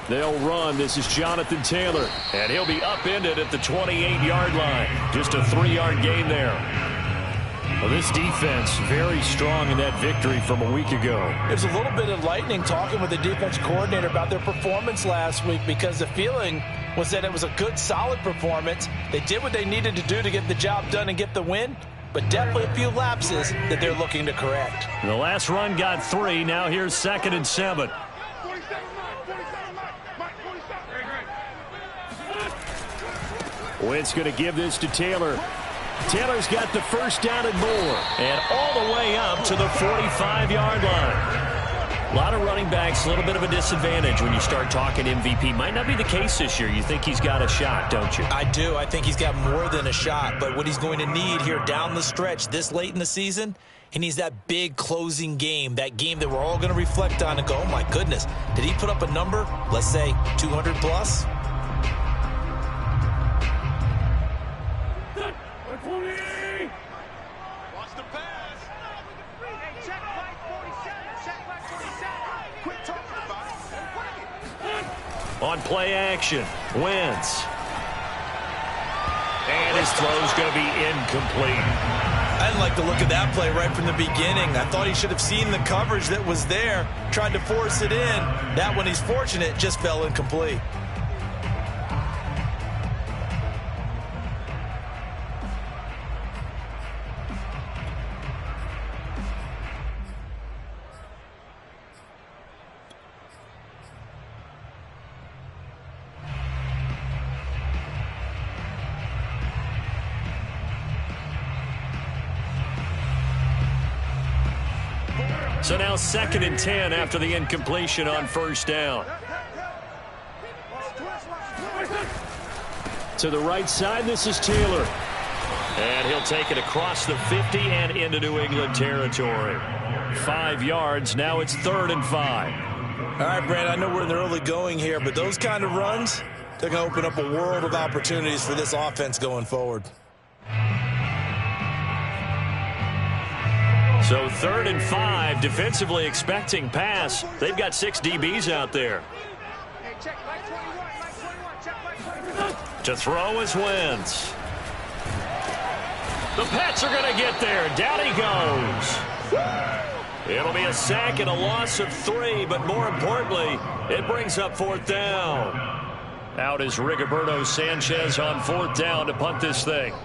They'll run. This is Jonathan Taylor. And he'll be upended at the 28-yard line. Just a 3-yard gain there. Well, this defense very strong in that victory from a week ago. There's a little bit of lightning talking with the defense coordinator about their performance last week because the feeling was that it was a good, solid performance. They did what they needed to do to get the job done and get the win, but definitely a few lapses that they're looking to correct. And the last run got 3. Now here's 2nd and 7. Wentz going to give this to Taylor. Taylor's got the first down and more. And all the way up to the 45-yard line. A lot of running backs, a little bit of a disadvantage when you start talking MVP. Might not be the case this year. You think he's got a shot, don't you? I do. I think he's got more than a shot. But what he's going to need here down the stretch this late in the season, he needs that big closing game, that game that we're all going to reflect on and go, oh, my goodness, did he put up a number, let's say 200 plus? On play action, Wentz. And his throw's going to be incomplete. I didn't like the look of that play right from the beginning. I thought he should have seen the coverage that was there, tried to force it in. That one, he's fortunate, just fell incomplete. So now 2nd and 10 after the incompletion on first down. To the right side, this is Taylor. And he'll take it across the 50 and into New England territory. 5 yards. Now it's 3rd and 5. All right, Brad, I know we're in the early going here, but those kind of runs, they're going to open up a world of opportunities for this offense going forward. So 3rd and 5, defensively expecting pass. They've got 6 DBs out there. To throw is Wentz. The Pats are going to get there. Down he goes. It'll be a sack and a loss of 3, but more importantly, it brings up 4th down. Out is Rigoberto Sanchez on 4th down to punt this thing.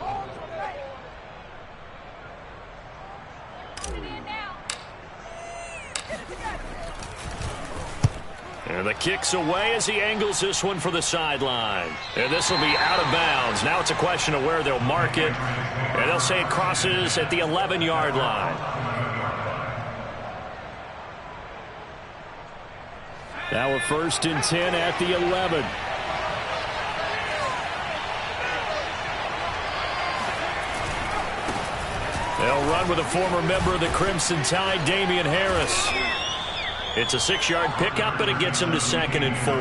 And the kick's away as he angles this one for the sideline. And this will be out of bounds. Now it's a question of where they'll mark it. And they'll say it crosses at the 11-yard line. Now a 1st and 10 at the 11. They'll run with a former member of the Crimson Tide, Damian Harris. It's a 6-yard pickup, and it gets him to 2nd and 4.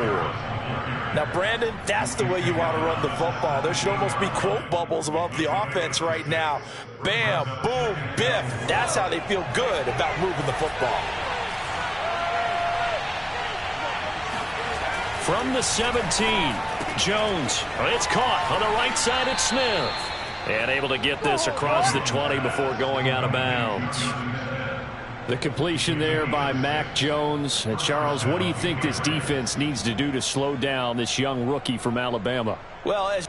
Now, Brandon, that's the way you want to run the football. There should almost be quote bubbles above the offense right now. Bam, boom, biff. That's how they feel good about moving the football. From the 17, Jones. It's caught on the right side at Smith. And able to get this across the 20 before going out of bounds. The completion there by Mac Jones. And Charles, what do you think this defense needs to do to slow down this young rookie from Alabama? Well, as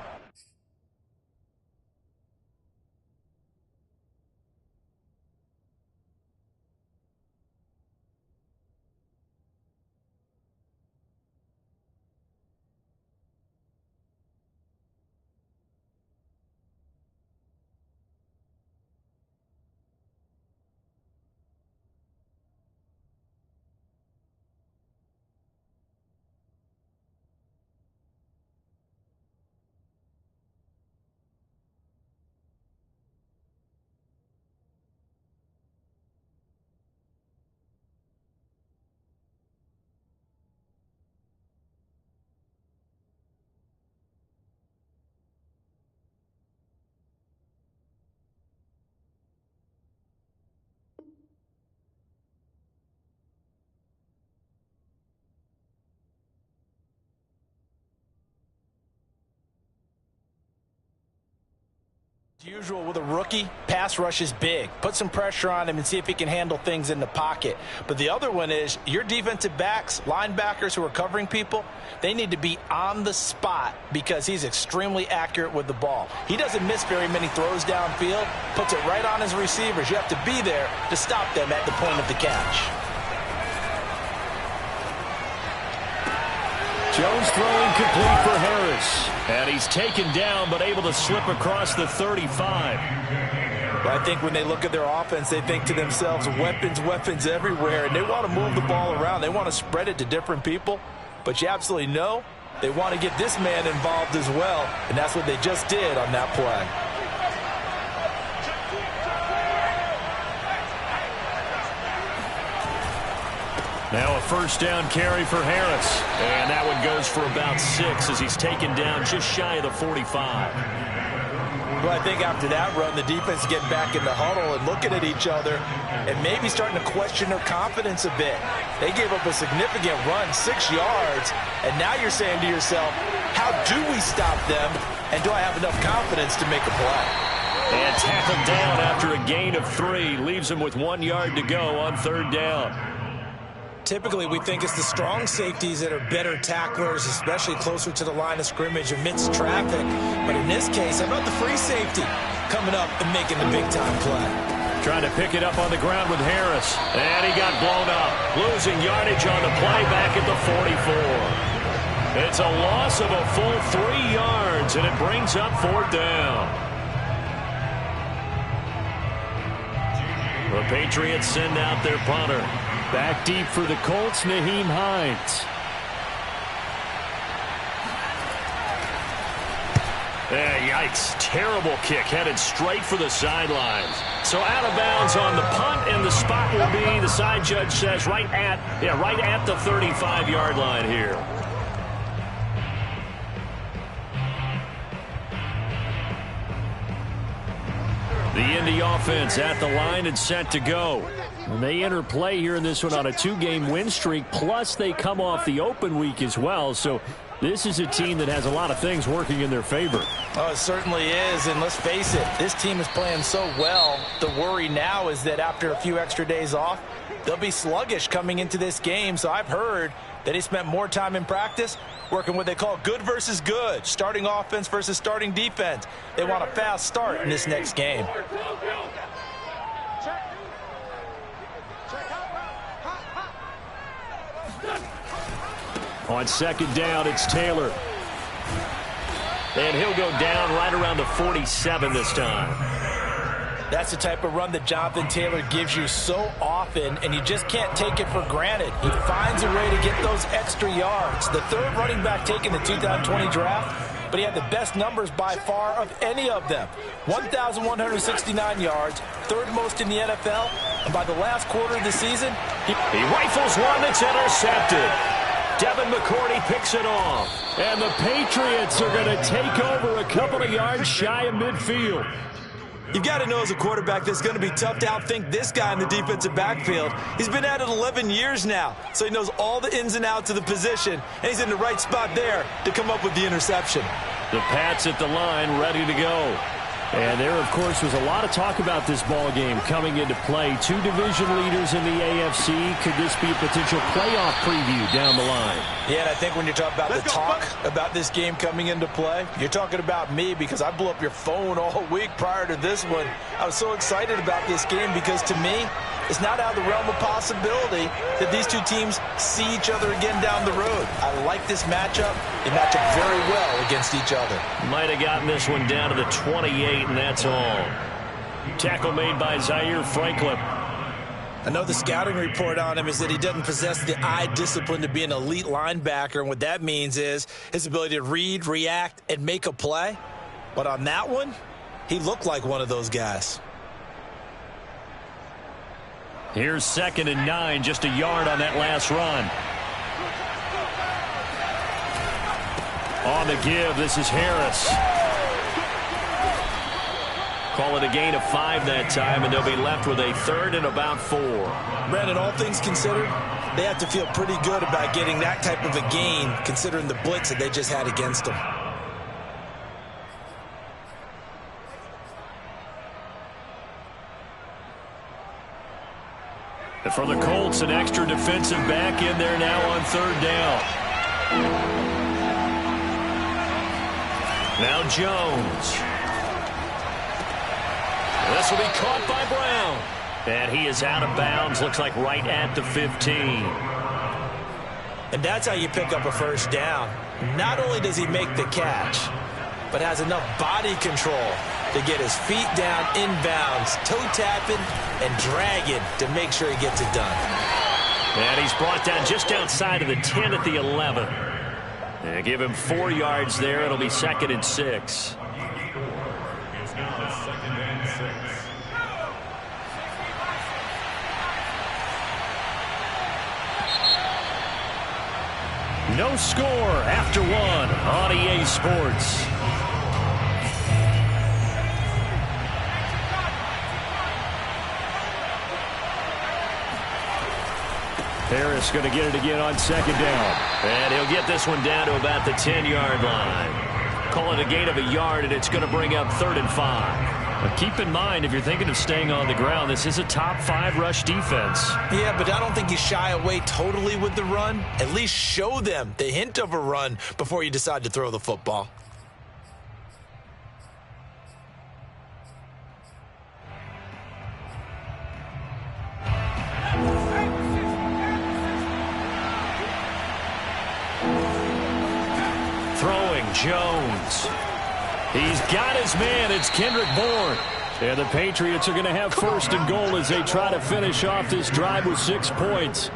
Usual with a rookie, pass rush is big. Put some pressure on him and see if he can handle things in the pocket. But the other one is your defensive backs, linebackers who are covering people, they need to be on the spot because he's extremely accurate with the ball. He doesn't miss very many throws downfield, puts it right on his receivers. You have to be there to stop them at the point of the catch. Jones throwing complete for Harris. And he's taken down but able to slip across the 35. But I think when they look at their offense, they think to themselves, weapons, weapons everywhere. And they want to move the ball around. They want to spread it to different people. But you absolutely know they want to get this man involved as well. And that's what they just did on that play. Now a first down carry for Harris. And that one goes for about 6 as he's taken down just shy of the 45. Well, I think after that run, the defense getting back in the huddle and looking at each other and maybe starting to question their confidence a bit. They gave up a significant run, 6 yards, and now you're saying to yourself, how do we stop them, and do I have enough confidence to make a play? And tackled down after a gain of 3. Leaves him with 1 yard to go on third down. Typically, we think it's the strong safeties that are better tacklers, especially closer to the line of scrimmage amidst traffic. But in this case, how about the free safety coming up and making the big-time play? Trying to pick it up on the ground with Harris. And he got blown up. Losing yardage on the play back at the 44. It's a loss of a full 3 yards, and it brings up fourth down. The Patriots send out their punter. Back deep for the Colts, Nyheim Hines. Yikes. Terrible kick headed straight for the sidelines. So out of bounds on the punt, and the spot will be, the side judge says, right at the 35-yard line here. The Indy offense at the line and set to go. And they enter play here in this one on a 2-game win streak, plus they come off the open week as well. So this is a team that has a lot of things working in their favor. Oh, it certainly is, and let's face it, this team is playing so well. The worry now is that after a few extra days off, they'll be sluggish coming into this game. So I've heard that he spent more time in practice working what they call good versus good, starting offense versus starting defense. They want a fast start in this next game. On second down, it's Taylor. And he'll go down right around the 47 this time. That's the type of run that Jonathan Taylor gives you so often, and you just can't take it for granted. He finds a way to get those extra yards. The third running back taken the 2020 draft, but he had the best numbers by far of any of them. 1,169 yards, third most in the NFL, and by the last quarter of the season, he rifles one that's intercepted. Devin McCourty picks it off. And the Patriots are going to take over a couple of yards shy of midfield. You've got to know as a quarterback that it's going to be tough to outthink this guy in the defensive backfield. He's been at it 11 years now, so he knows all the ins and outs of the position, and he's in the right spot there to come up with the interception. The Pats at the line, ready to go. And there, of course, was a lot of talk about this ball game coming into play. 2 division leaders in the AFC. Could this be a potential playoff preview down the line? Yeah, and I think when you talk about talk about this game coming into play, you're talking about me because I blew up your phone all week prior to this one. I was so excited about this game because, to me, it's not out of the realm of possibility that these two teams see each other again down the road. I like this matchup. They match up very well against each other. Might have gotten this one down to the 28, and that's all. Tackle made by Zaire Franklin. I know the scouting report on him is that he doesn't possess the eye discipline to be an elite linebacker, and what that means is his ability to read, react, and make a play. But on that one, he looked like one of those guys. Here's 2nd and 9, just a yard on that last run. On the give, this is Harris. Call it a gain of 5 that time, and they'll be left with a 3rd and about 4. Brandon, all things considered, they have to feel pretty good about getting that type of a gain, considering the blitz that they just had against them. And for the Colts, an extra defensive back in there now on third down. Now Jones. This will be caught by Brown. And he is out of bounds, looks like right at the 15. And that's how you pick up a first down. Not only does he make the catch, but has enough body control to get his feet down inbounds, toe tapping and dragging to make sure he gets it done. And he's brought down just outside of the 10 at the 11. And give him 4 yards there. It'll be 2nd and 6. No score after 1 on EA Sports. Harris going to get it again on 2nd down. And he'll get this one down to about the 10-yard line. Call it a gain of a yard, and it's going to bring up 3rd and 5. But keep in mind, if you're thinking of staying on the ground, this is a top 5 rush defense. Yeah, but I don't think you shy away totally with the run. At least show them the hint of a run before you decide to throw the football. Throwing Jones. He's got his man. It's Kendrick Bourne. And the Patriots are going to have 1st and goal as they try to finish off this drive with 6 points.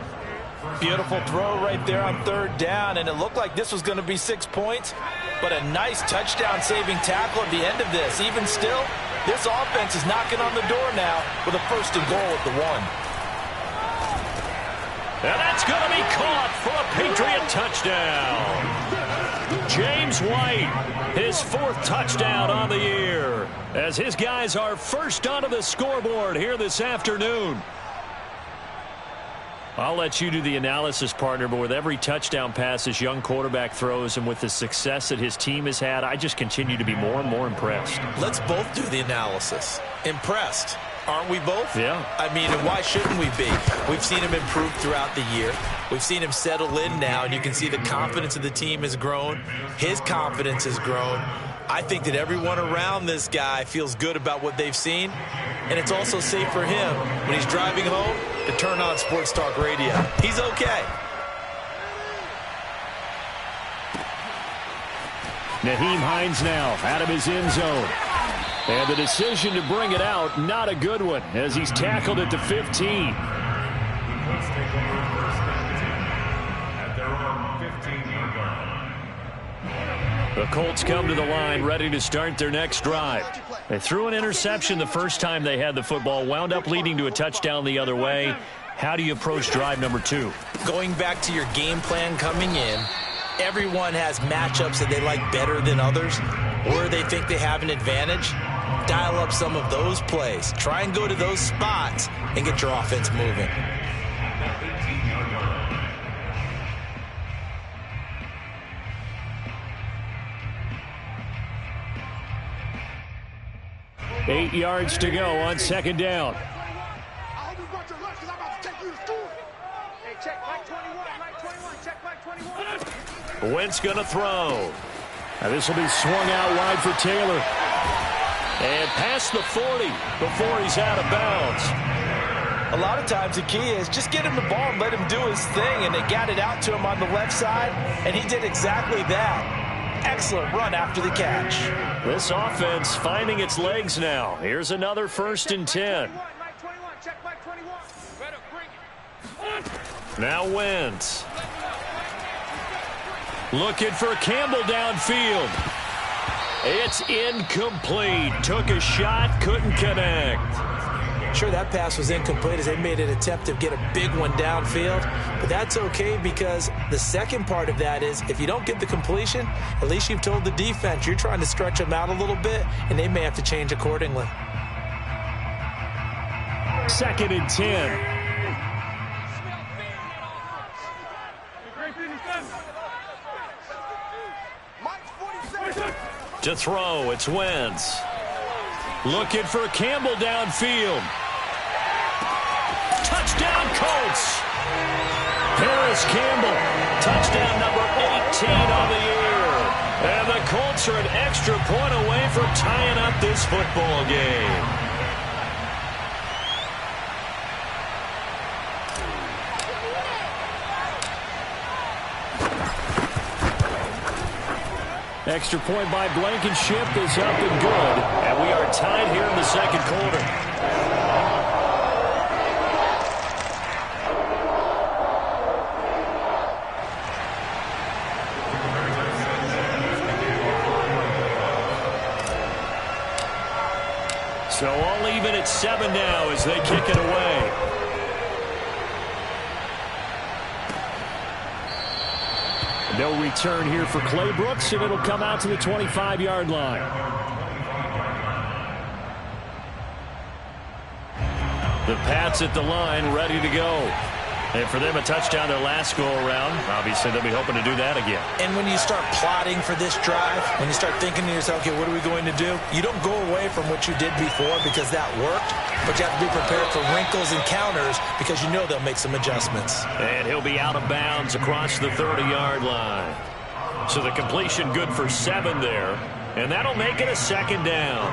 Beautiful throw right there on 3rd down, and it looked like this was going to be 6 points, but a nice touchdown-saving tackle at the end of this. Even still, this offense is knocking on the door now with a 1st and goal at the 1. And that's going to be caught for a Patriot touchdown. James White, his 4th touchdown on the year, as his guys are first onto the scoreboard here this afternoon. I'll let you do the analysis, partner, but with every touchdown pass this young quarterback throws and with the success that his team has had, I just continue to be more and more impressed. Let's both do the analysis. Impressed. Aren't we both? Yeah. I mean, why shouldn't we be? We've seen him improve throughout the year. We've seen him settle in now, and you can see the confidence of the team has grown. His confidence has grown. I think that everyone around this guy feels good about what they've seen, and it's also safe for him when he's driving home to turn on Sports Talk Radio. He's okay. Nyheim Hines now out of his end zone. And the decision to bring it out, not a good one, as he's tackled at the 15. The Colts come to the line ready to start their next drive. They threw an interception the first time they had the football, wound up leading to a touchdown the other way. How do you approach drive number 2? Going back to your game plan coming in, everyone has matchups that they like better than others, or they think they have an advantage. Dial up some of those plays. Try and go to those spots and get your offense moving. Eight yards to go on 2nd down. Wentz going to throw. Now this will be swung out wide for Taylor. And past the 40 before he's out of bounds. A lot of times the key is just get him the ball and let him do his thing, and they got it out to him on the left side, and he did exactly that. Excellent run after the catch. This offense finding its legs now. Here's another 1st and 10. Now Wentz. Looking for Campbell downfield. It's incomplete. Took a shot, couldn't connect. Sure, that pass was incomplete as they made an attempt to get a big one downfield, but that's okay because the second part of that is if you don't get the completion, at least you've told the defense you're trying to stretch them out a little bit, and they may have to change accordingly. 2nd and 10. To throw, it's Wentz. Looking for Campbell downfield. Touchdown, Colts. Paris Campbell, touchdown number 18 on the year. And the Colts are an extra point away from tying up this football game. Extra point by Blankenship is up and good. And we are tied here in the second quarter. So all even at 7 now as they kick it away. No return here for Clay Brooks, and it'll come out to the 25-yard line. The Pats at the line, ready to go. And for them, a touchdown their last go-around. Obviously, they'll be hoping to do that again. And when you start plotting for this drive, when you start thinking to yourself, okay, what are we going to do? You don't go away from what you did before because that worked, but you have to be prepared for wrinkles and counters because you know they'll make some adjustments. And he'll be out of bounds across the 30-yard line. So the completion good for 7 there, and that'll make it a second down.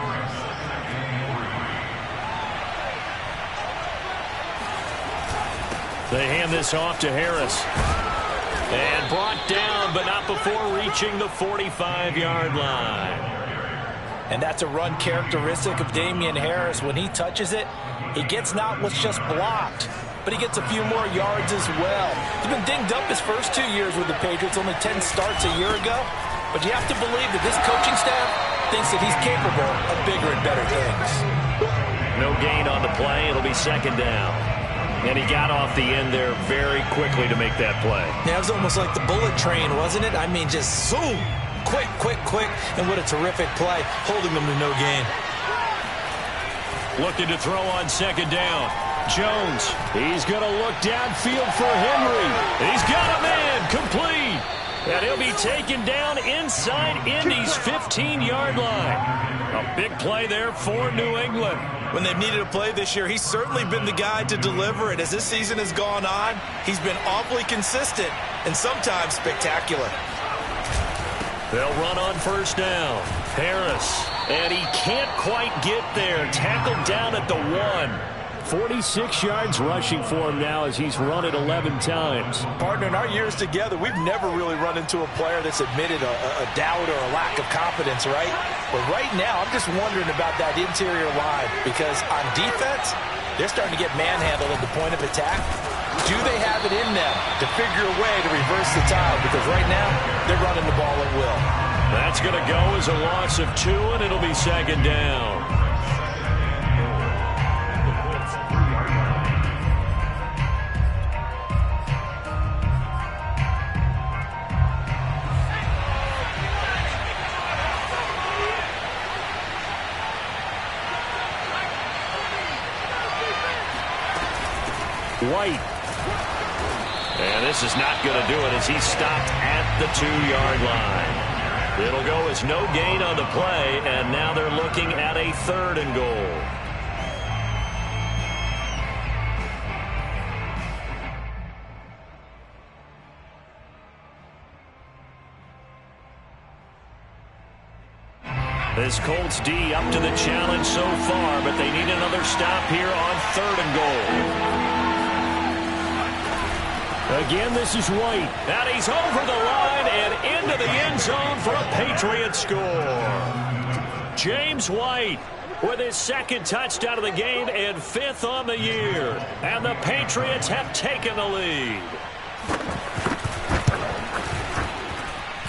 They hand this off to Harris. And brought down, but not before reaching the 45-yard line. And that's a run characteristic of Damian Harris. When he touches it, he gets not what's just blocked, but he gets a few more yards as well. He's been dinged up his first 2 years with the Patriots, only 10 starts a year ago. But you have to believe that this coaching staff thinks that he's capable of bigger and better things. No gain on the play. It'll be second down. And he got off the end there very quickly to make that play. Yeah, it was almost like the bullet train, wasn't it? I mean, just zoom. Quick, quick, quick. And what a terrific play, holding them to no gain. Looking to throw on second down. Jones, he's going to look downfield for Henry. He's got a man, complete. And he'll be taken down inside Indy's 15-yard line. A big play there for New England. When they've needed a play this year, he's certainly been the guy to deliver it. As this season has gone on, he's been awfully consistent and sometimes spectacular. They'll run on first down. Harris, and he can't quite get there. Tackled down at the 1. 46 yards rushing for him now as he's run it 11 times. Partner, in our years together, we've never really run into a player that's admitted a doubt or a lack of confidence, right? But right now, I'm just wondering about that interior line because on defense, they're starting to get manhandled at the point of attack. Do they have it in them to figure a way to reverse the tide? Because right now, they're running the ball at will. That's going to go as a loss of 2, and it'll be second down. White. And this is not going to do it as he's stopped at the 2-yard line. It'll go as no gain on the play, and now they're looking at a 3rd and goal. This Colts D up to the challenge so far, but they need another stop here on 3rd and goal. Again, this is White. And he's over the line and into the end zone for a Patriot score. James White with his 2nd touchdown of the game and 5th on the year. And the Patriots have taken the lead.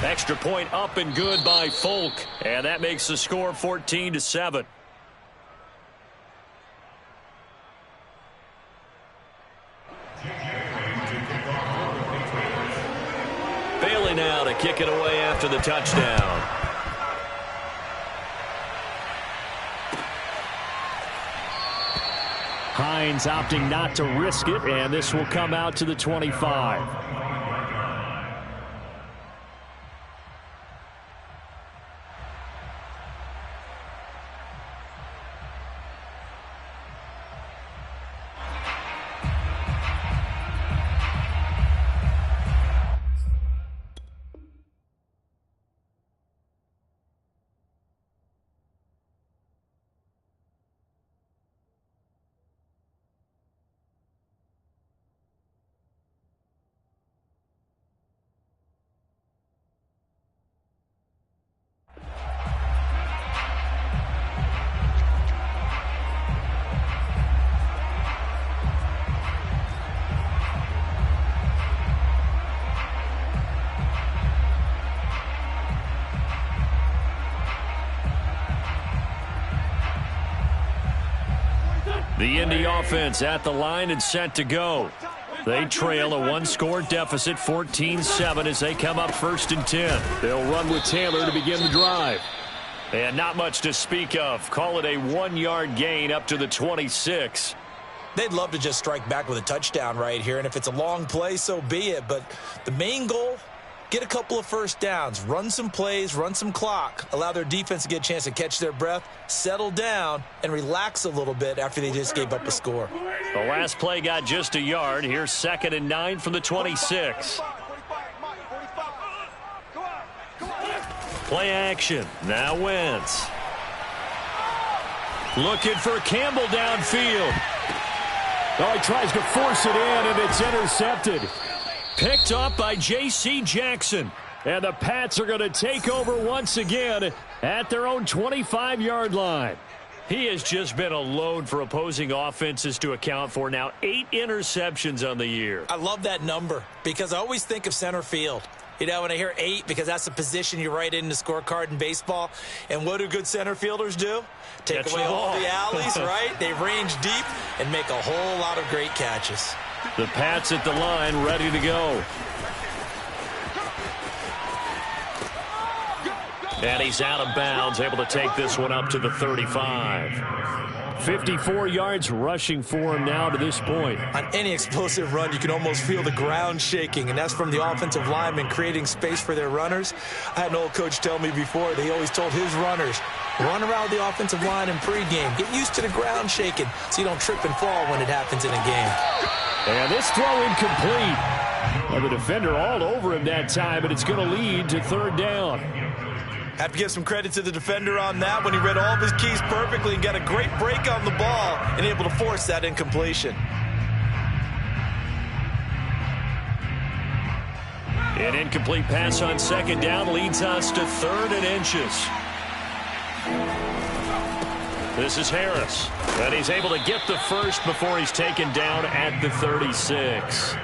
Extra point up and good by Folk. And that makes the score 14-7. Bailey now to kick it away after the touchdown. Hines opting not to risk it, and this will come out to the 25. The Indy offense at the line and set to go. They trail a one-score deficit, 14-7, as they come up 1st and 10. They'll run with Taylor to begin the drive. And not much to speak of. Call it a 1-yard gain up to the 26. They'd love to just strike back with a touchdown right here, and if it's a long play, so be it. But the main goal, get a couple of first downs, run some plays, run some clock, allow their defense to get a chance to catch their breath, settle down, and relax a little bit after they just gave up a score. The last play got just a yard. Here's 2nd and 9 from the 26. Play action. Now Wentz. Looking for Campbell downfield. Oh, he tries to force it in, and it's intercepted. Picked up by J.C. Jackson. And the Pats are going to take over once again at their own 25-yard line. He has just been a load for opposing offenses to account for. Now 8 interceptions on the year. I love that number because I always think of center field. You know, when I hear 8, because that's the position you write in the scorecard in baseball. And what do good center fielders do? Take away all the alleys, right? They range deep and make a whole lot of great catches. The Pats at the line, ready to go. And he's out of bounds, able to take this one up to the 35. 54 yards rushing for him now to this point. On any explosive run, you can almost feel the ground shaking, and that's from the offensive linemen creating space for their runners. I had an old coach tell me before, they always told his runners, run around the offensive line in pregame. Get used to the ground shaking so you don't trip and fall when it happens in a game. And this throw incomplete. Well, the defender all over him that time, and it's going to lead to 3rd down. Have to give some credit to the defender on that when he read all of his keys perfectly and got a great break on the ball and able to force that incompletion. An incomplete pass on 2nd down leads us to 3rd and inches. This is Harris. And he's able to get the first before he's taken down at the 36.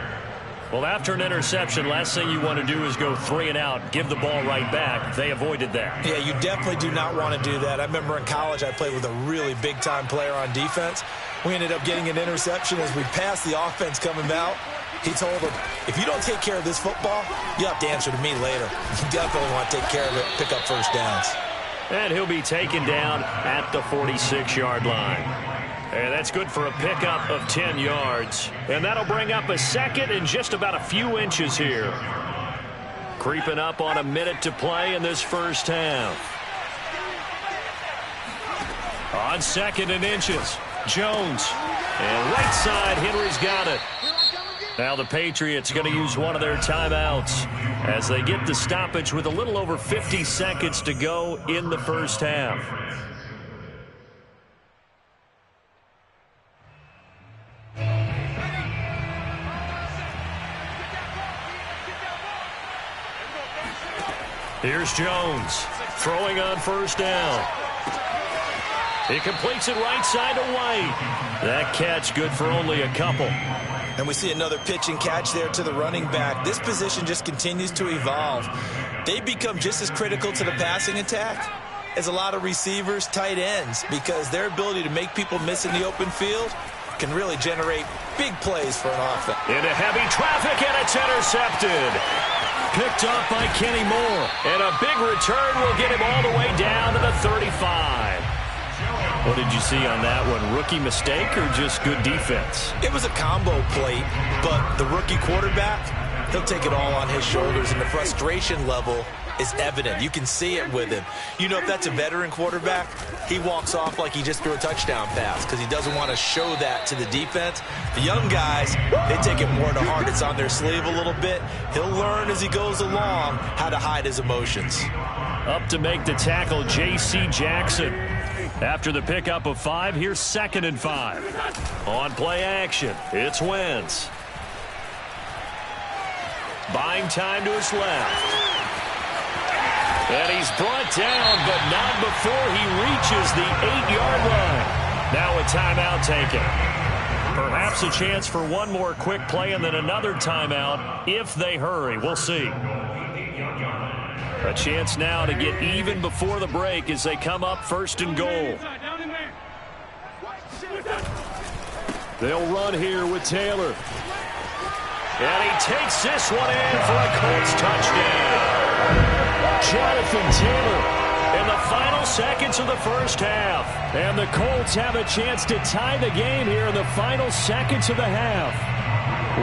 Well, after an interception, last thing you want to do is go 3 and out, give the ball right back. They avoided that. Yeah, you definitely do not want to do that. I remember in college I played with a really big-time player on defense. We ended up getting an interception as we passed the offense coming out. He told him, if you don't take care of this football, you have to answer to me later. You definitely want to take care of it, pick up first downs. And he'll be taken down at the 46-yard line. And that's good for a pickup of 10 yards. And that'll bring up a 2nd and just about a few inches here. Creeping up on a minute to play in this first half. On 2nd and inches, Jones. And right side, Henry's got it. Now the Patriots are going to use one of their timeouts as they get the stoppage with a little over 50 seconds to go in the first half. Here's Jones throwing on 1st down. He completes it right side to White. That catch good for only a couple. And we see another pitch and catch there to the running back. This position just continues to evolve. They become just as critical to the passing attack as a lot of receivers, tight ends, because their ability to make people miss in the open field can really generate big plays for an offense. Into heavy traffic, and it's intercepted. Picked up by Kenny Moore. And a big return will get him all the way down to the 35. What did you see on that one? Rookie mistake or just good defense? It was a combo plate, but the rookie quarterback, he'll take it all on his shoulders, and the frustration level is evident. You can see it with him. You know, if that's a veteran quarterback, he walks off like he just threw a touchdown pass because he doesn't want to show that to the defense. The young guys, they take it more to heart. It's on their sleeve a little bit. He'll learn as he goes along how to hide his emotions. Up to make the tackle, J.C. Jackson. After the pickup of 5, here's 2nd and 5. On play action, it's Wentz. Buying time to his left. And he's brought down, but not before he reaches the 8-yard line. Now a timeout taken. Perhaps a chance for one more quick play and then another timeout if they hurry. We'll see. A chance now to get even before the break as they come up 1st and goal. They'll run here with Taylor. And he takes this one in for a Colts touchdown. Jonathan Taylor in the final seconds of the first half. And the Colts have a chance to tie the game here in the final seconds of the half.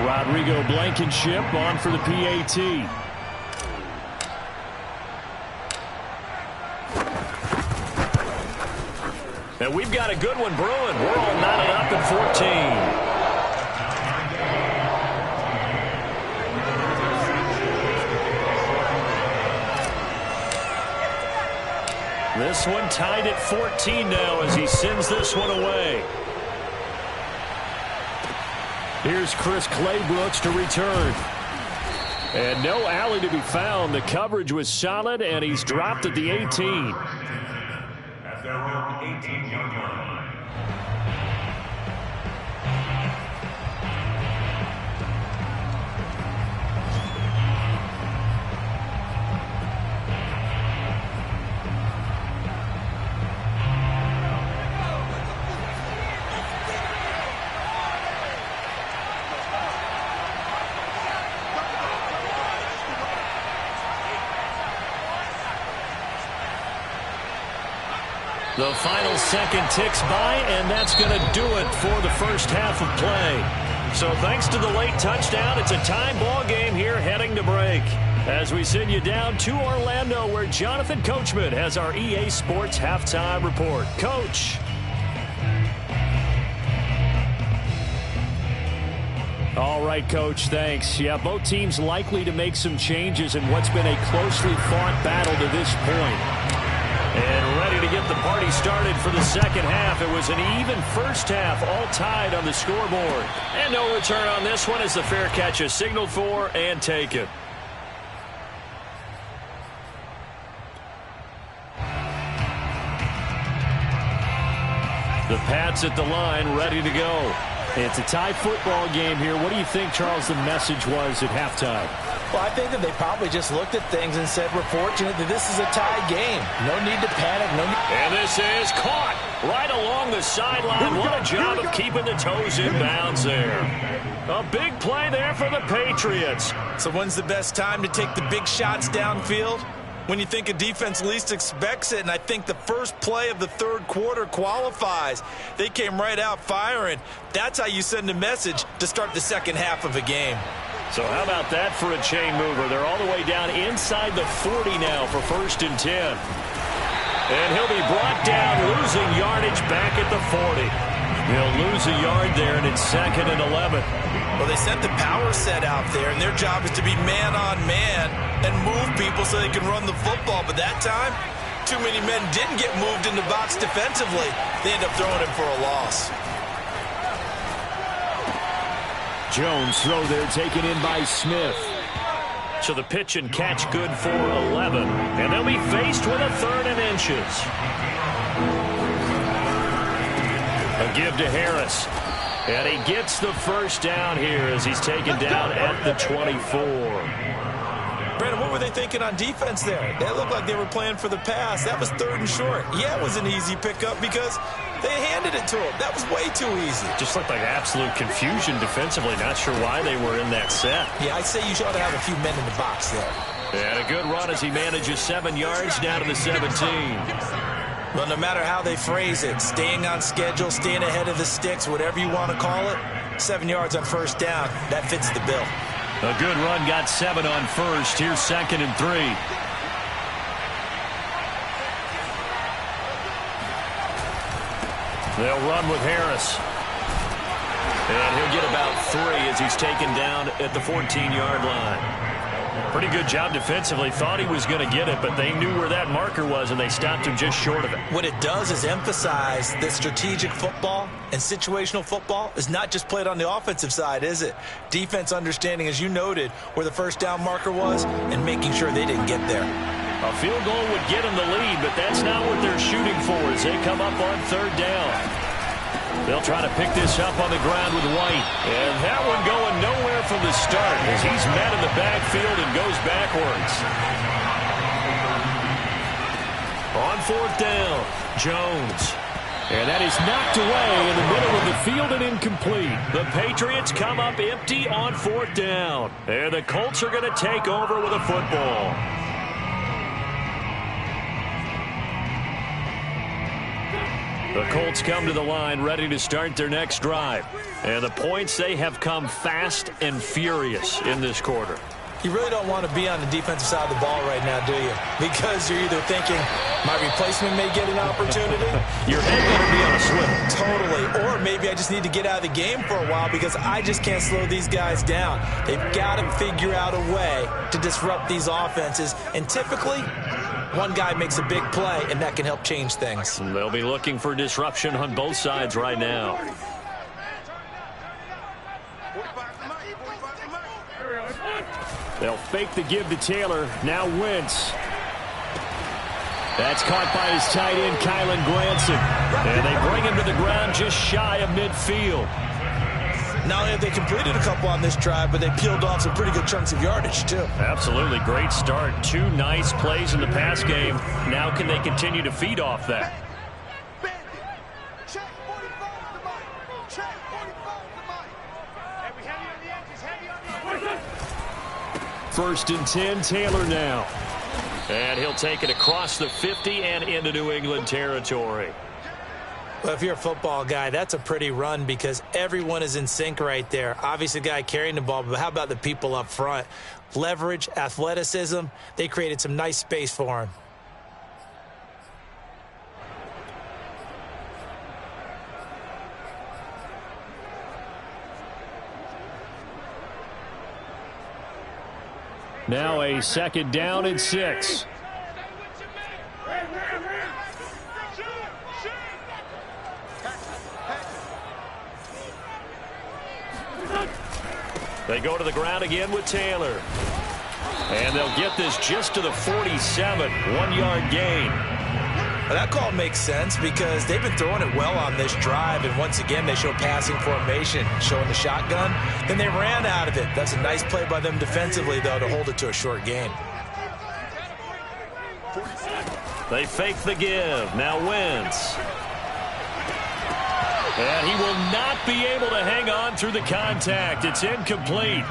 Rodrigo Blankenship on for the PAT. And we've got a good one brewing. We're all knotted up at 14. This one tied at 14 now as he sends this one away. Here's Chris Claybrooks to return. And no alley to be found. The coverage was solid, and he's dropped at the 18. At their own 18-yard line. The final second ticks by, and that's going to do it for the first half of play. So thanks to the late touchdown, it's a tie ball game here heading to break. As we send you down to Orlando, where Jonathan Coachman has our EA Sports halftime report. Coach. All right, Coach, thanks. Yeah, both teams likely to make some changes in what's been a closely fought battle to this point. And ready to get the party started for the second half. It was an even first half, all tied on the scoreboard. And no return on this one as the fair catch is signaled for and taken. The Pats at the line, ready to go. It's a tie football game here. What do you think, Charles, the message was at halftime? Well, I think that they probably just looked at things and said, we're fortunate that this is a tie game. No need to panic. And this is caught right along the sideline. What a job of keeping the toes in bounds there. A big play there for the Patriots. So when's the best time to take the big shots downfield? When you think a defense least expects it, and I think the first play of the third quarter qualifies. They came right out firing. That's how you send a message to start the second half of a game. So how about that for a chain mover? They're all the way down inside the 40 now for 1st and 10. And he'll be brought down, losing yardage back at the 40. He'll lose a yard there, and it's 2nd and 11. Well, they sent the power set out there, and their job is to be man-on-man and move people so they can run the football. But that time, too many men didn't get moved in the box defensively. They end up throwing him for a loss. Jones throw there taken in by Smith. So the pitch and catch good for 11. And they'll be faced with a 3rd and inches. A give to Harris. And he gets the first down here as he's taken down at the 24. Brandon, what were they thinking on defense there? They looked like they were playing for the pass. That was 3rd and short. Yeah, it was an easy pickup because they handed it to him. That was way too easy. Just looked like absolute confusion defensively. Not sure why they were in that set. Yeah, I'd say you ought to have a few men in the box there. And a good run as he manages 7 yards down to the 17. Well, no matter how they phrase it, staying on schedule, staying ahead of the sticks, whatever you want to call it, 7 yards on 1st down, that fits the bill. A good run, got 7 on 1st. Here's 2nd and 3. They'll run with Harris. And he'll get about 3 as he's taken down at the 14-yard line. Pretty good job defensively. Thought he was going to get it, but they knew where that marker was, and they stopped him just short of it. What it does is emphasize that strategic football and situational football is not just played on the offensive side, is it? Defense understanding, as you noted, where the 1st down marker was and making sure they didn't get there. A field goal would get them the lead, but that's not what they're shooting for as they come up on 3rd down. They'll try to pick this up on the ground with White. And that one going nowhere from the start as he's met in the backfield and goes backwards. On 4th down, Jones. And that is knocked away in the middle of the field and incomplete. The Patriots come up empty on 4th down. And the Colts are going to take over with a football. The Colts come to the line ready to start their next drive. And the points, they have come fast and furious in this quarter. You really don't want to be on the defensive side of the ball right now, do you? Because you're either thinking, my replacement may get an opportunity. Your head better be on a swivel. Totally. Or maybe I just need to get out of the game for a while because I just can't slow these guys down. They've got to figure out a way to disrupt these offenses. And typically, one guy makes a big play, and that can help change things. They'll be looking for disruption on both sides right now. They'll fake the give to Taylor. Now Wentz. That's caught by his tight end, Kylan Granson. And they bring him to the ground just shy of midfield. Not only have they completed a couple on this drive, but they peeled off some pretty good chunks of yardage, too. Absolutely. Great start. 2 nice plays in the pass game. Now can they continue to feed off that? First and 10, Taylor now. And he'll take it across the 50 and into New England territory. Well, if you're a football guy, that's a pretty run because everyone is in sync right there. Obviously, the guy carrying the ball, but how about the people up front? Leverage, athleticism, they created some nice space for him. Now a 2nd down and 6. They go to the ground again with Taylor. And they'll get this just to the 47, 1-yard gain. Well, that call makes sense because they've been throwing it well on this drive, and once again they show passing formation, showing the shotgun. Then they ran out of it. That's a nice play by them defensively, though, to hold it to a short gain. They fake the give. Now Wentz. And he will not be able to hang on through the contact. It's incomplete.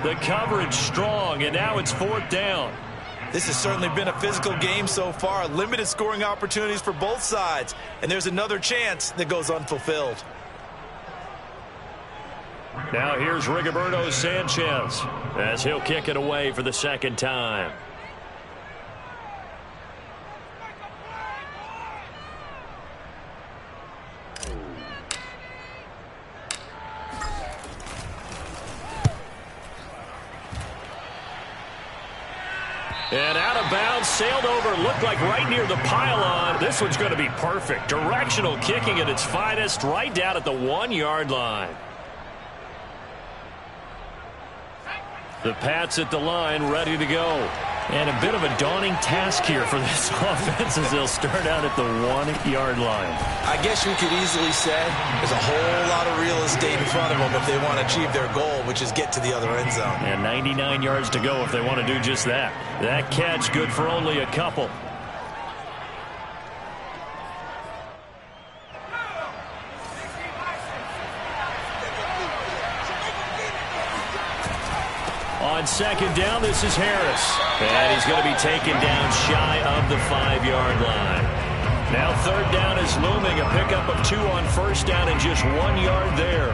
The coverage strong, and now it's 4th down. This has certainly been a physical game so far. Limited scoring opportunities for both sides. And there's another chance that goes unfulfilled. Now here's Rigoberto Sanchez as he'll kick it away for the 2nd time. And out of bounds, sailed over, looked like right near the pylon. This one's going to be perfect. Directional kicking at its finest, right down at the 1-yard line. The Pats at the line, ready to go. And a bit of a daunting task here for this offense as they'll start out at the 1-yard line. I guess you could easily say there's a whole lot of real estate in front of them if they want to achieve their goal, which is get to the other end zone. And 99 yards to go if they want to do just that. That catch good for only a couple. On 2nd down, this is Harris. And he's going to be taken down shy of the 5-yard line. Now 3rd down is looming. A pickup of 2 on 1st down and just 1 yard there.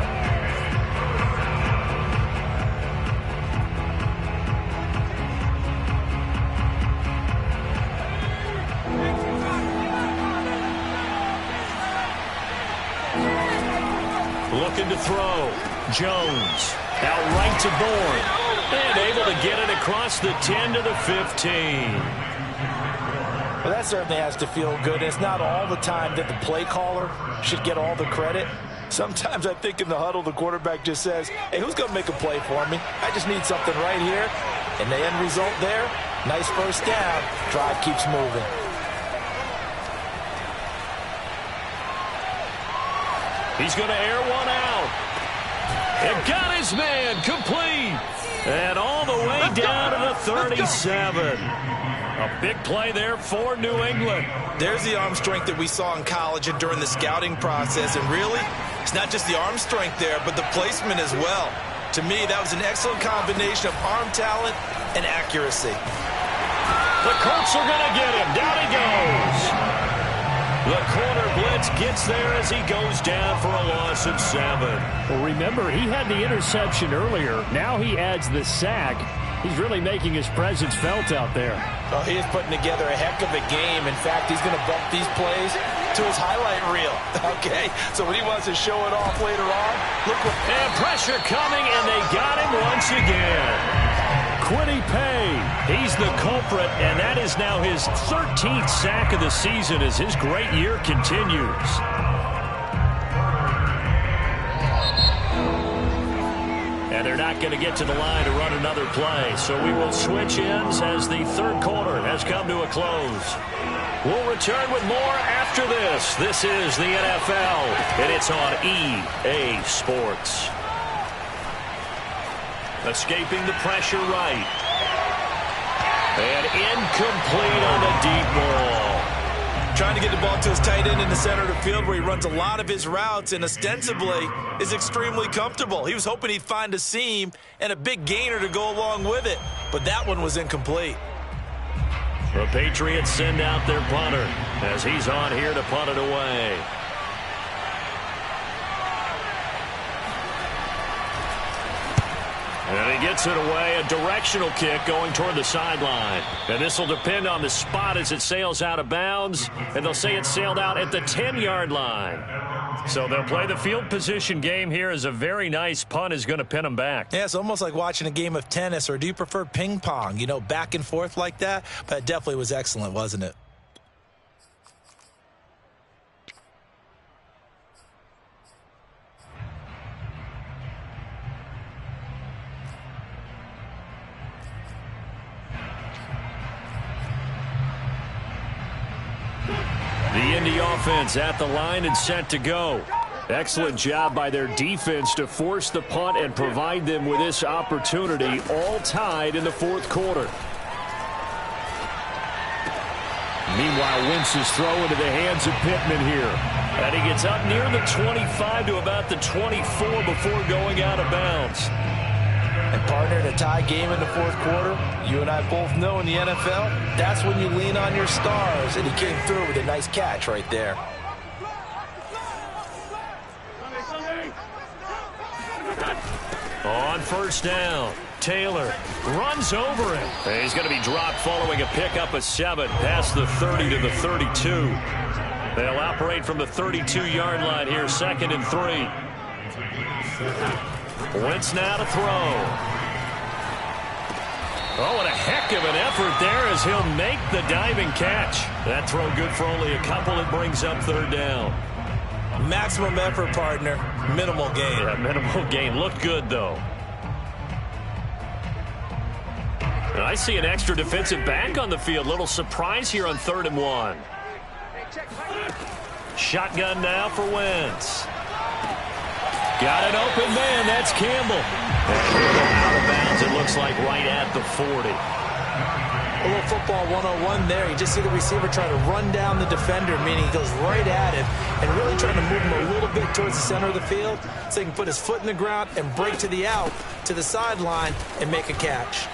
Looking to throw. Jones out right to Bourne. And able to get it across the 10 to the 15. Well, that certainly has to feel good. It's not all the time that the play caller should get all the credit. Sometimes I think in the huddle, the quarterback just says, hey, who's going to make a play for me? I just need something right here. And the end result there, nice 1st down. Drive keeps moving. He's going to air one out. And got his man complete. And all the way down to the 37. A big play there for New England. There's the arm strength that we saw in college and during the scouting process. And really, it's not just the arm strength there, but the placement as well. To me, that was an excellent combination of arm talent and accuracy. The Colts are going to get him. Down he goes. The corner blitz gets there as he goes down for a loss of 7. Well, remember, he had the interception earlier. Now he adds the sack. He's really making his presence felt out there. Oh, he is putting together a heck of a game. In fact, he's going to bump these plays to his highlight reel. Okay, so when he wants to show it off later on, look what... And pressure coming, and they got him once again. Quiddy Pay, he's the culprit, and that is now his 13th sack of the season as his great year continues. And they're not going to get to the line to run another play, so we will switch ends as the third quarter has come to a close. We'll return with more after this. This is the NFL, and it's on EA Sports. Escaping the pressure right. And incomplete on the deep ball. Trying to get the ball to his tight end in the center of the field where he runs a lot of his routes and ostensibly is extremely comfortable. He was hoping he'd find a seam and a big gainer to go along with it, but that one was incomplete. The Patriots send out their punter as he's on here to punt it away. And he gets it away, a directional kick going toward the sideline. And this will depend on the spot as it sails out of bounds. And they'll say it sailed out at the 10-yard line. So they'll play the field position game here as a very nice punt is going to pin them back. Yeah, it's almost like watching a game of tennis, or do you prefer ping pong? You know, back and forth like that? But it definitely was excellent, wasn't it? The Indy offense at the line and set to go. Excellent job by their defense to force the punt and provide them with this opportunity, all tied in the fourth quarter. Meanwhile, Wentz's throw into the hands of Pittman here. And he gets up near the 25 to about the 24 before going out of bounds. And partner, in a tie game in the fourth quarter, you and I both know in the NFL, that's when you lean on your stars. And he came through with a nice catch right there. On first down, Taylor runs over him. And he's going to be dropped following a pickup of 7 past the 30 to the 32. They'll operate from the 32-yard line here, 2nd and 3. Wentz now to throw. Oh, and a heck of an effort there as he'll make the diving catch. That throw good for only a couple. It brings up 3rd down. Maximum effort, partner. Minimal gain. Yeah, minimal gain. Looked good, though. And I see an extra defensive back on the field. Little surprise here on 3rd and 1. Shotgun now for Wentz. Got an open man. That's Campbell. And he'll go out of bounds, it looks like, right at the 40. A little football 101 there. You just see the receiver trying to run down the defender, meaning he goes right at him and really trying to move him a little bit towards the center of the field so he can put his foot in the ground and break to the out, to the sideline, and make a catch.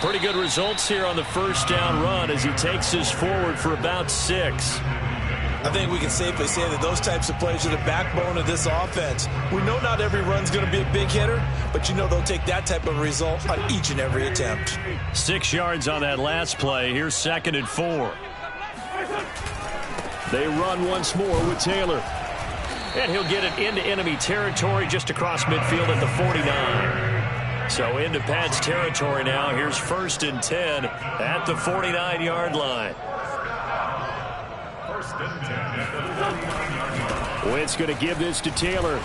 Pretty good results here on the first down run as he takes us forward for about 6. I think we can safely say that those types of plays are the backbone of this offense. We know not every run's going to be a big hitter, but you know they'll take that type of result on each and every attempt. 6 yards on that last play. Here's 2nd and 4. They run once more with Taylor. And he'll get it into enemy territory just across midfield at the 49. So into Pat's territory now. Here's 1st and 10 at the 49-yard line. Wentz going to give this to Taylor.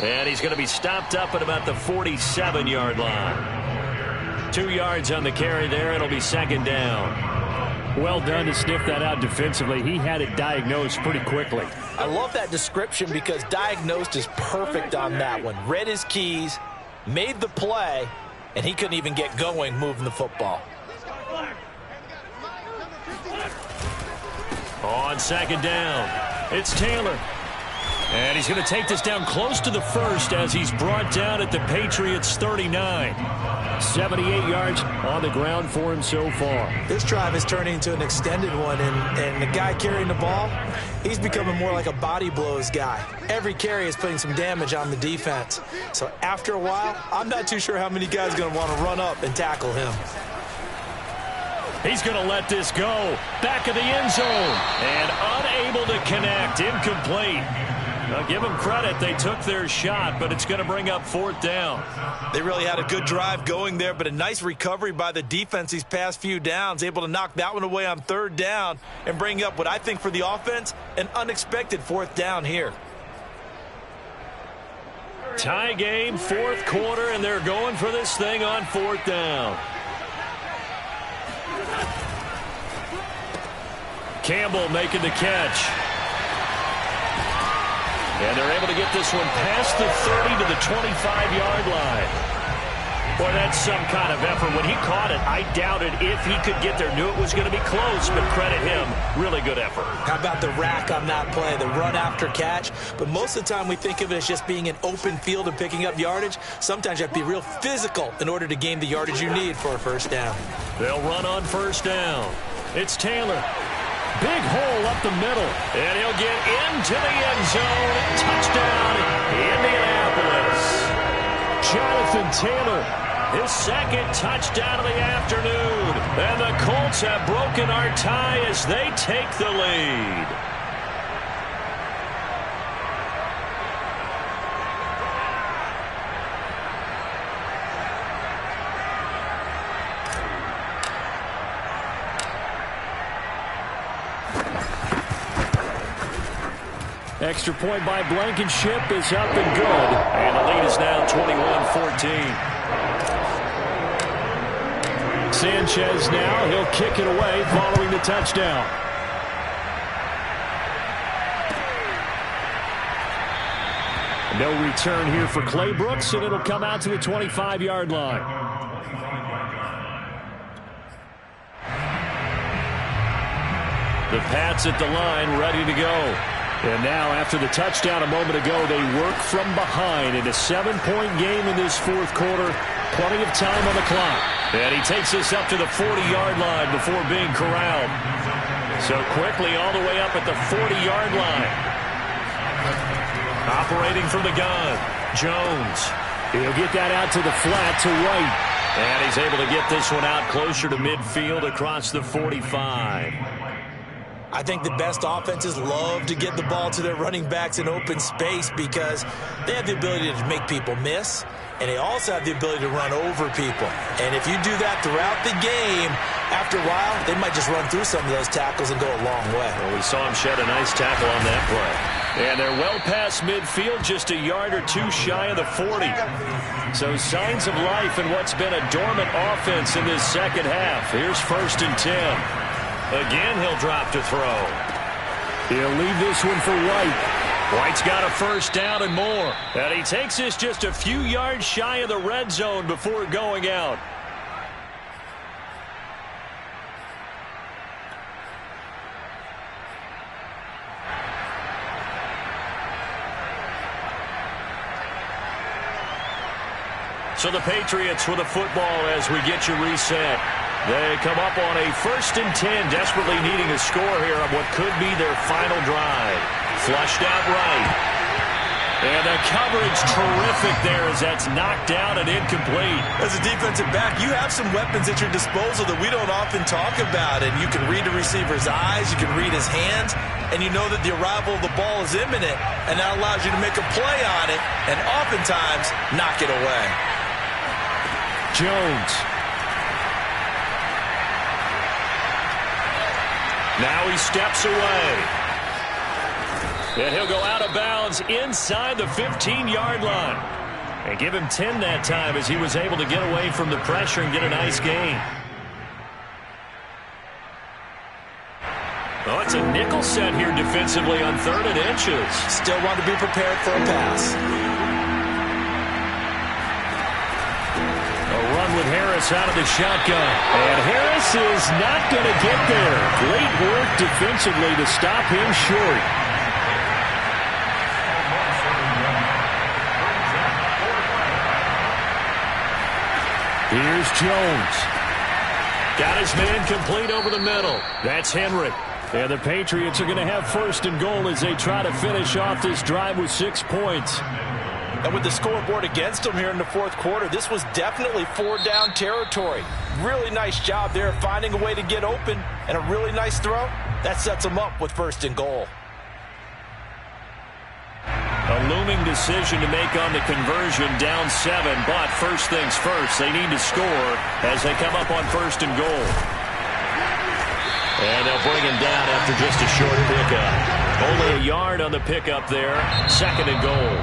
And he's going to be stopped up at about the 47-yard line. 2 yards on the carry there. It'll be 2nd down. Well done to sniff that out defensively. He had it diagnosed pretty quickly. I love that description because diagnosed is perfect on that one. Read his keys, made the play, and he couldn't even get going moving the football. On second down, it's Taylor. And he's going to take this down close to the first as he's brought down at the Patriots' 39. 78 yards on the ground for him so far. This drive is turning into an extended one, and the guy carrying the ball, he's becoming more like a body blows guy. Every carry is putting some damage on the defense. So after a while, I'm not too sure how many guys are going to want to run up and tackle him. He's going to let this go. Back of the end zone. And unable to connect. Incomplete. Now, give them credit. They took their shot, but it's going to bring up fourth down. They really had a good drive going there, but a nice recovery by the defense these past few downs, able to knock that one away on third down and bring up what I think for the offense, an unexpected fourth down here. Tie game, fourth quarter, and they're going for this thing on fourth down. Campbell making the catch. And they're able to get this one past the 30 to the 25-yard line. Boy, that's some kind of effort. When he caught it, I doubted if he could get there. Knew it was going to be close, but credit him. Really good effort. How about the rack on that play, the run after catch? But most of the time we think of it as just being an open field and picking up yardage. Sometimes you have to be real physical in order to gain the yardage you need for a first down. They'll run on first down. It's Taylor. Big hole up the middle. And he'll get into the end zone. Touchdown, Indianapolis. Jonathan Taylor, his second touchdown of the afternoon. And the Colts have broken our tie as they take the lead. Extra point by Blankenship is up and good. And the lead is now 21-14. Sanchez now, he'll kick it away following the touchdown. No return here for Clay Brooks, and it'll come out to the 25-yard line. The Pats at the line, ready to go. And now, after the touchdown a moment ago, they work from behind in a 7-point game in this fourth quarter. Plenty of time on the clock. And he takes us up to the 40-yard line before being corralled. So quickly all the way up at the 40-yard line. Operating from the gun, Jones. He'll get that out to the flat to White. And he's able to get this one out closer to midfield across the 45. I think the best offenses love to get the ball to their running backs in open space because they have the ability to make people miss, and they also have the ability to run over people. And if you do that throughout the game, after a while, they might just run through some of those tackles and go a long way. Well, we saw him shed a nice tackle on that play. And they're well past midfield, just a yard or two shy of the 40. So signs of life in what's been a dormant offense in this second half. Here's 1st and 10. Again, he'll drop to throw. He'll leave this one for White. White's got a first down and more. And he takes this just a few yards shy of the red zone before going out. So the Patriots with a football as we get you reset. They come up on a 1st and 10, desperately needing a score here on what could be their final drive. Flushed out right. And the coverage terrific there as that's knocked down and incomplete. As a defensive back, you have some weapons at your disposal that we don't often talk about. And you can read the receiver's eyes, you can read his hands, and you know that the arrival of the ball is imminent. And that allows you to make a play on it and oftentimes knock it away. Jones. Now he steps away. And he'll go out of bounds inside the 15-yard line. And give him 10 that time as he was able to get away from the pressure and get a nice gain. Oh, it's a nickel set here defensively on 3rd and inches. Still want to be prepared for a pass. A run Harris out of the shotgun. And Harris is not going to get there. Great work defensively to stop him short. Here's Jones. Got his man complete over the middle. That's Henry. And the Patriots are going to have first and goal as they try to finish off this drive with 6 points. And with the scoreboard against them here in the fourth quarter, this was definitely 4-down territory. Really nice job there finding a way to get open, and a really nice throw. That sets them up with first and goal. A looming decision to make on the conversion, down 7, but first things first, they need to score as they come up on first and goal. And they'll bring him down after just a short pickup. Only a yard on the pickup there, second and goal.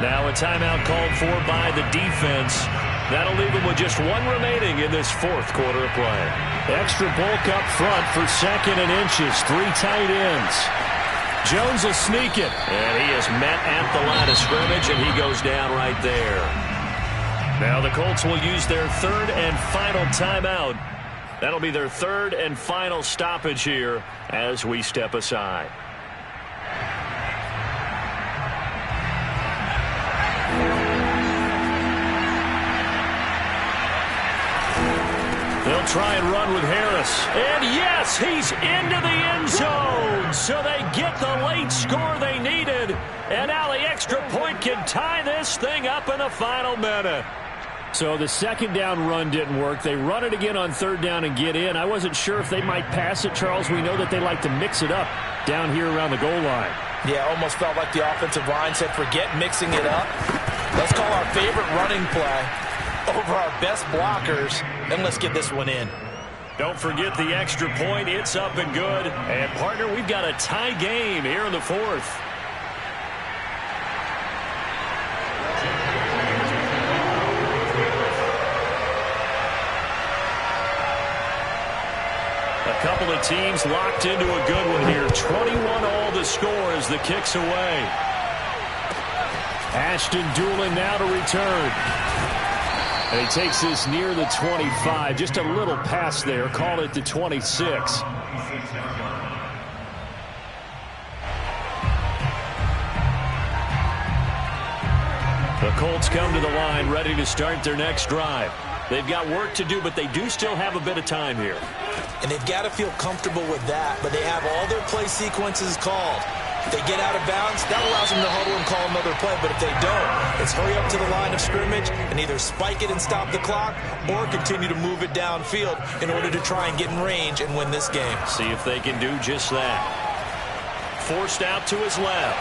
Now a timeout called for by the defense. That'll leave them with just 1 remaining in this fourth quarter of play. Extra bulk up front for second and inches, 3 tight ends. Jones will sneak it, and he is met at the line of scrimmage, and he goes down right there. Now the Colts will use their third and final timeout. That'll be their third and final stoppage here as we step aside. They'll try and run with Harris. And yes, he's into the end zone. So they get the late score they needed. And now the extra point can tie this thing up in the final minute. So the second down run didn't work. They run it again on third down and get in. I wasn't sure if they might pass it, Charles. We know that they like to mix it up down here around the goal line. Yeah, almost felt like the offensive line said, forget mixing it up. Let's call our favorite running play over our best blockers, and let's get this one in. Don't forget the extra point. It's up and good. And, partner, we've got a tie game here in the fourth. A couple of teams locked into a good one here. 21-all the score as the kick's away. Ashton Doolin now to return. And he takes this near the 25. Just a little pass there. Call it the 26. The Colts come to the line ready to start their next drive. They've got work to do, but they do still have a bit of time here. And they've got to feel comfortable with that, but they have all their play sequences called. If they get out of bounds, that allows them to huddle and call another play. But if they don't, it's hurry up to the line of scrimmage and either spike it and stop the clock or continue to move it downfield in order to try and get in range and win this game. See if they can do just that. Forced out to his left.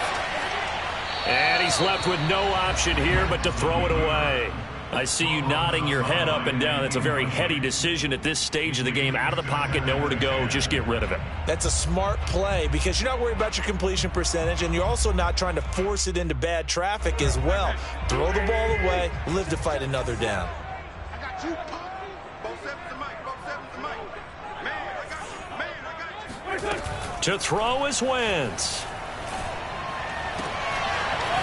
And he's left with no option here but to throw it away. I see you nodding your head up and down. It's a very heady decision at this stage of the game. Out of the pocket, nowhere to go. Just get rid of it. That's a smart play because you're not worried about your completion percentage, and you're also not trying to force it into bad traffic as well. Throw the ball away, live to fight another down. I got you. Both sevens to Mike. Both sevens to Mike. Man, I got you. Man, I got you. To throw is Wentz.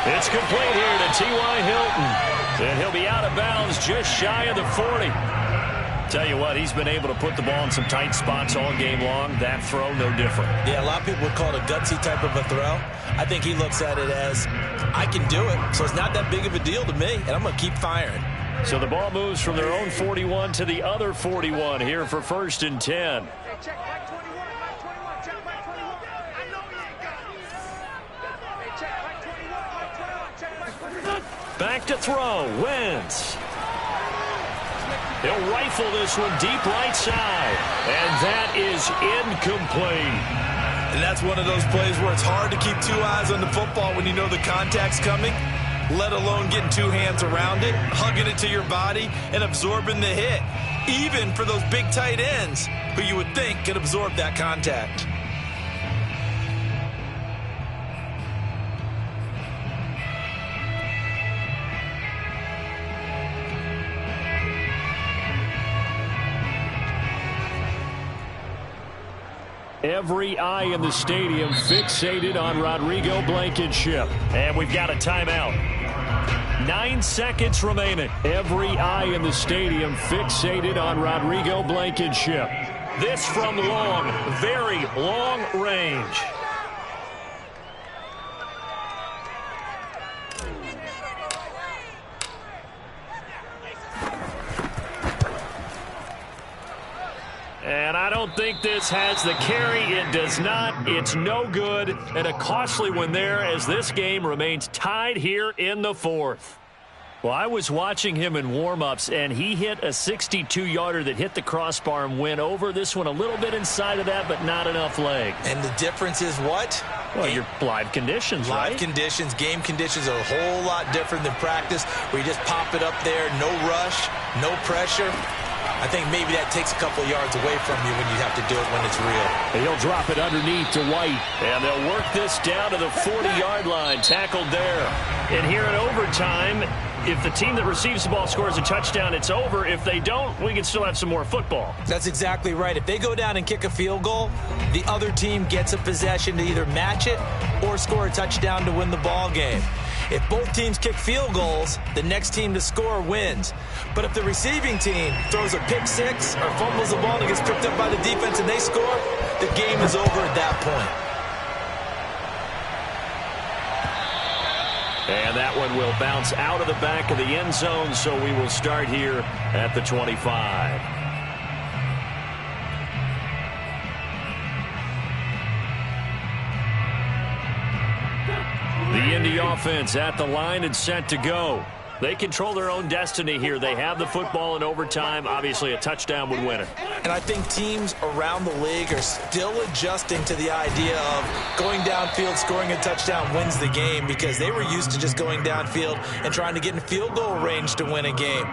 It's complete here to T.Y. Hilton. And he'll be out of bounds just shy of the 40. Tell you what, he's been able to put the ball in some tight spots all game long. That throw, no different. Yeah, a lot of people would call it a gutsy type of a throw. I think he looks at it as, I can do it, so it's not that big of a deal to me, and I'm going to keep firing. So the ball moves from their own 41 to the other 41 here for first and 10. Hey, check Mike 21. Mike 21. Check Mike 21. I know he ain't got it. Hey, check Mike 21. Mike 21. Check Mike 21. Back to throw. Wentz. He'll rifle this one deep right side. And that is incomplete. And that's one of those plays where it's hard to keep 2 eyes on the football when you know the contact's coming, let alone getting 2 hands around it, hugging it to your body, and absorbing the hit. Even for those big tight ends who you would think could absorb that contact. Every eye in the stadium fixated on Rodrigo Blankenship. And we've got a timeout. 9 seconds remaining. Every eye in the stadium fixated on Rodrigo Blankenship. This from long, very long range. And I don't think this has the carry. It does not. It's no good. And a costly one there as this game remains tied here in the fourth. Well, I was watching him in warm-ups, and he hit a 62-yarder that hit the crossbar and went over. This one a little bit inside of that, but not enough leg. And the difference is what? Well, your live conditions, right? Live conditions, game conditions are a whole lot different than practice, where you just pop it up there, no rush, no pressure. I think maybe that takes a couple of yards away from you when you have to do it when it's real. And he'll drop it underneath to White. And they'll work this down to the 40-yard line, tackled there. And here in overtime, if the team that receives the ball scores a touchdown, it's over. If they don't, we can still have some more football. That's exactly right. If they go down and kick a field goal, the other team gets a possession to either match it or score a touchdown to win the ball game. If both teams kick field goals, the next team to score wins. But if the receiving team throws a pick six or fumbles the ball and gets picked up by the defense and they score, the game is over at that point. And that one will bounce out of the back of the end zone, so we will start here at the 25. The Indy offense at the line and set to go. They control their own destiny here. They have the football in overtime. Obviously, a touchdown would win it. And I think teams around the league are still adjusting to the idea of going downfield, scoring a touchdown wins the game, because they were used to just going downfield and trying to get in field goal range to win a game.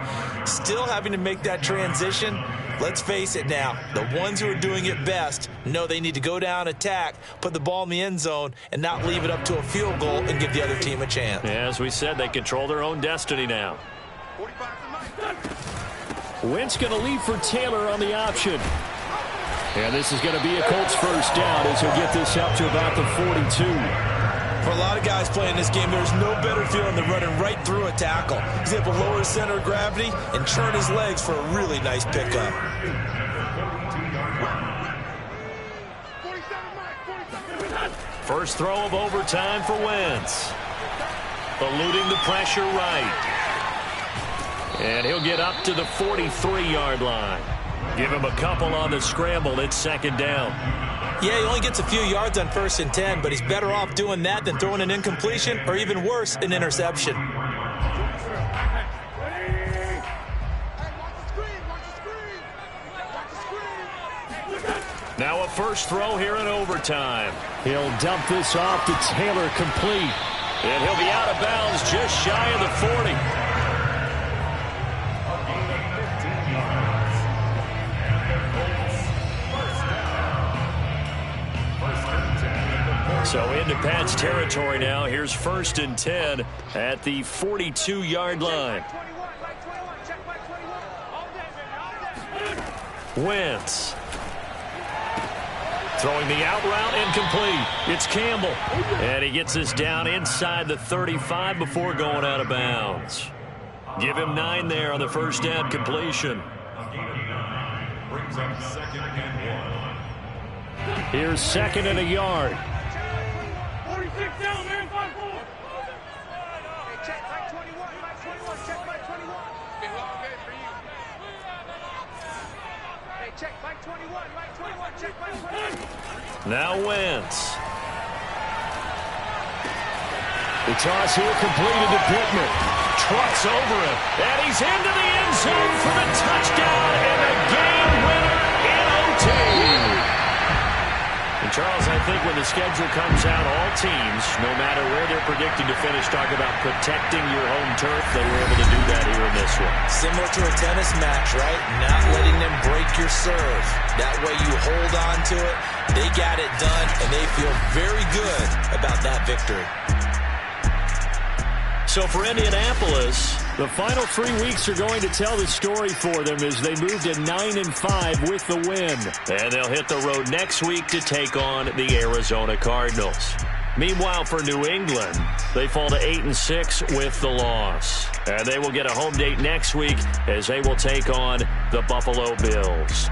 Still having to make that transition. Let's face it now, the ones who are doing it best know they need to go down, attack, put the ball in the end zone, and not leave it up to a field goal and give the other team a chance. As we said, they control their own destiny now. Wentz going to leave for Taylor on the option. And this is going to be a Colts first down as he'll get this up to about the 42. For a lot of guys playing this game, there's no better feeling than running right through a tackle. He's able to lower his center of gravity and churn his legs for a really nice pickup. First throw of overtime for Wentz. Eluding the pressure right. And he'll get up to the 43-yard line. Give him a couple on the scramble. It's second down. Yeah, he only gets a few yards on 1st and 10, but he's better off doing that than throwing an incompletion or, even worse, an interception. Now a first throw here in overtime. He'll dump this off to Taylor, complete. And he'll be out of bounds just shy of the 40. So into Pat's territory now. Here's 1st and 10 at the 42-yard line. Wentz. Throwing the out route incomplete. It's Campbell. And he gets this down inside the 35 before going out of bounds. Give him 9 there on the first down completion. Here's 2nd and a yard. Now Wentz. The toss here completed to Pittman. Trucks over him. And he's into the end zone for the touchdown and the game winner in OT. And Charles, I think when the schedule comes out, all teams, no matter where they're predicting to finish, talk about protecting your home turf. They were able to do that here in this one. Similar to a tennis match, right? Not letting them break your serve. That way you hold on to it. They got it done, and they feel very good about that victory. So for Indianapolis, the final 3 weeks are going to tell the story for them as they move to 9-5 with the win. And they'll hit the road next week to take on the Arizona Cardinals. Meanwhile, for New England, they fall to 8-6 with the loss. And they will get a home date next week as they will take on the Buffalo Bills.